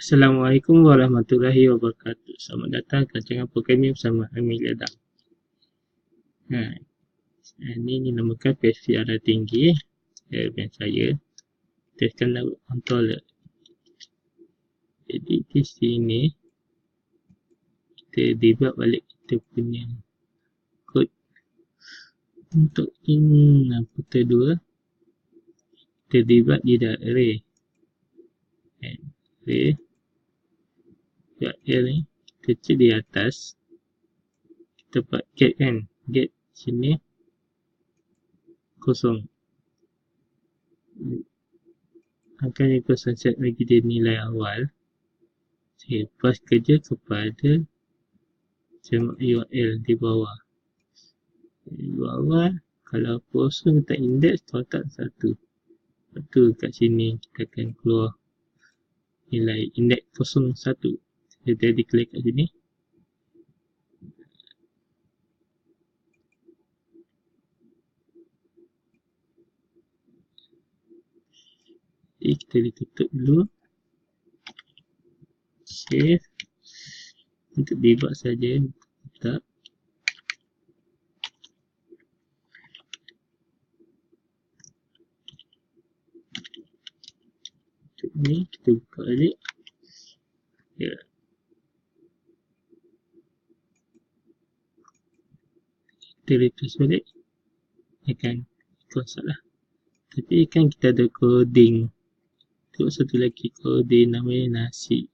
Assalamualaikum warahmatullahi wabarakatuh. Selamat datang ke rancangan program ini bersama Amil Adam. Ini dinamakan PSV arah tinggi. Dan saya tekan laut controller. Jadi di sini kita debug balik kita punya kod untuk input 2. Kita debug di dalam array. Array ni kita cek di atas, kita buat get kan, get sini kosong, angkanya kosong, set bagi dia nilai awal. Saya pas kerja kepada semak URL di bawah. Di bawah kalau kosong tak indeks, letak 1. Lepas kat sini kita akan keluar nilai indeks 01. Saya dah declare kat sini. Jadi kita ditutup dulu. Save. Untuk debug saja. Tak. Untuk ni kita buka balik. Ya. Kita refresh balik. Akan ikut salah. Tapi kan kita ada coding. Tengok satu lagi coding namanya nasi.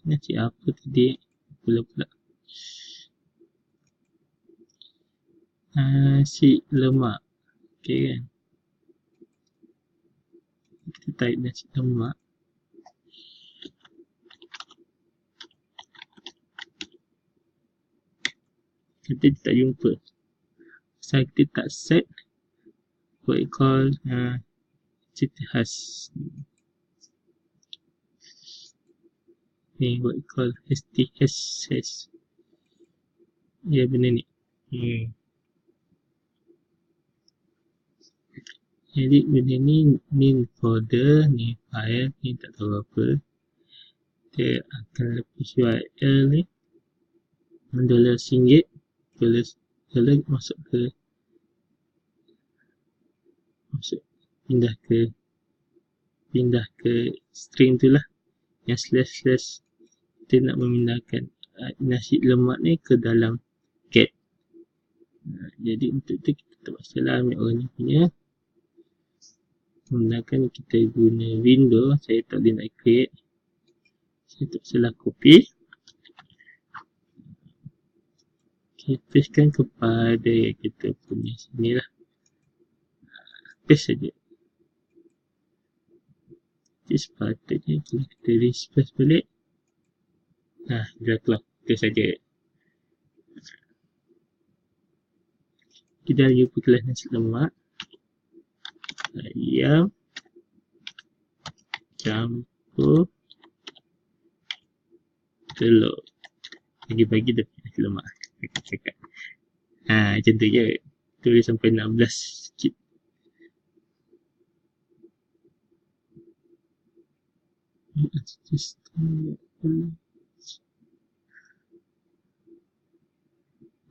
Nasi apa tadi? Pula. Nasi lemak. Okay kan? Kita type nasi lemak. Kita tak jumpa. Pasal kita tak set what we call cerita khas. Ni what we call htaccess. Ya benda ni. Jadi benda ni folder, ni file, ni tak tahu apa. Dia akan lepas URL ni $RM1 masuk pindah ke string tu lah, yang slash kita nak memindahkan nasi lemak ni ke dalam get. Jadi untuk tu kita terpaksa lah ambil orang ni punya, menggunakan kita guna window. Saya tak boleh nak create, saya terpaksa lah copy. Okay, pastekan kepada kita punya sini lah. Paste saja. Jadi sepatutnya kalau kita refresh balik, dia keluar. Itu saja. Kita jumpa kelas nasi lemak, ayam campur telur. Bagi-bagi dia nasi lemak. Cakap. Macam tu je. Tulis sampai 16 sikit.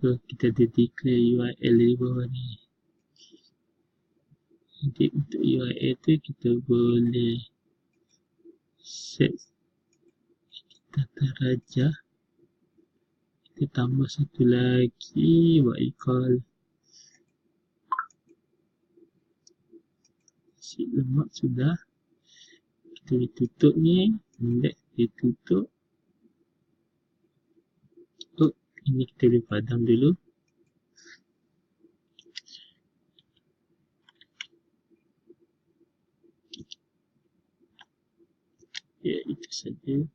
So, kita ada declare URL di bawah ni. Jadi untuk URL tu kita boleh set tata raja. Kita tambah satu lagi, what we call nasi lemak sudah. Kita boleh tutup ni, indeks kita tutup. Ini kita boleh padam dulu. Ya, itu saja.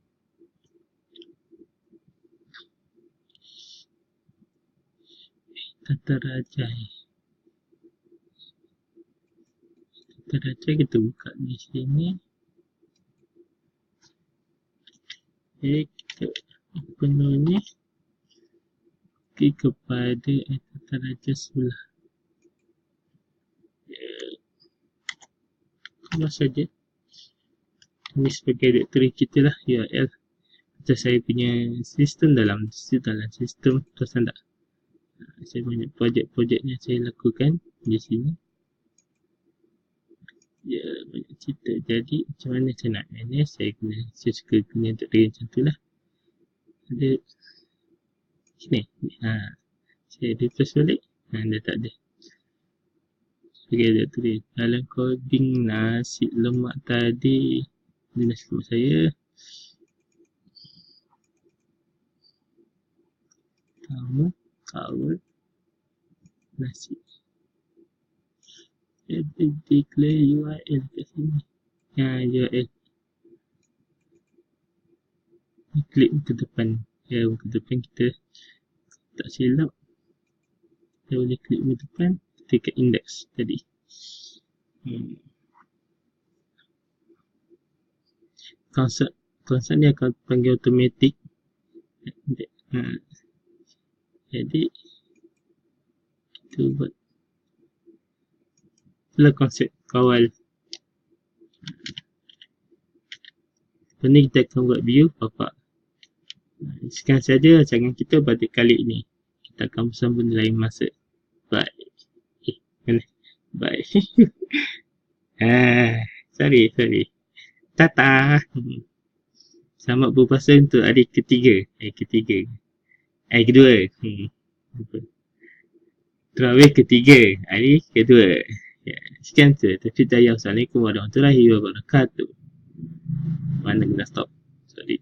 Tata raja. Tata raja kita buka di sini. Kita penuh ni. Pergi kepada tata raja sebelah. Keluar saja. Ini sebagai direktori kita lah, URL. Macam saya punya sistem dalam sistem, terus hendak. Saya banyak projek-projek yang saya lakukan di sini. Ya, banyak cerita. Jadi, macam mana saya nak manage, saya suka guna untuk dia macam tu lah. Ada sini. Saya ada terus balik. Dah tak ada. Sebagai direktori. Dalam coding nasi lemak tadi, ini nasi lemak saya. Pertama, kawla nasi. Declare URL kat sini. URL. Klik ke depan. Ke depan kita tak silap. Kita boleh klik ke depan. Kita kat index tadi. Konsep ni akan panggil automatic. Jadi kita buat itulah konsep kawal. Lepas ni kita akan buat view bapak. Sekarang saja rancangan kita pada kali ini. Kita akan bersambung lain masa. Bye. Bye. Sorry. Tata. Selamat berpuasa untuk hari ketiga. Hari kedua. Terawih ketiga. Hari kedua. Sekian tu. Assalamualaikum warahmatullahi wabarakatuh. Mana kena stop? Sorry.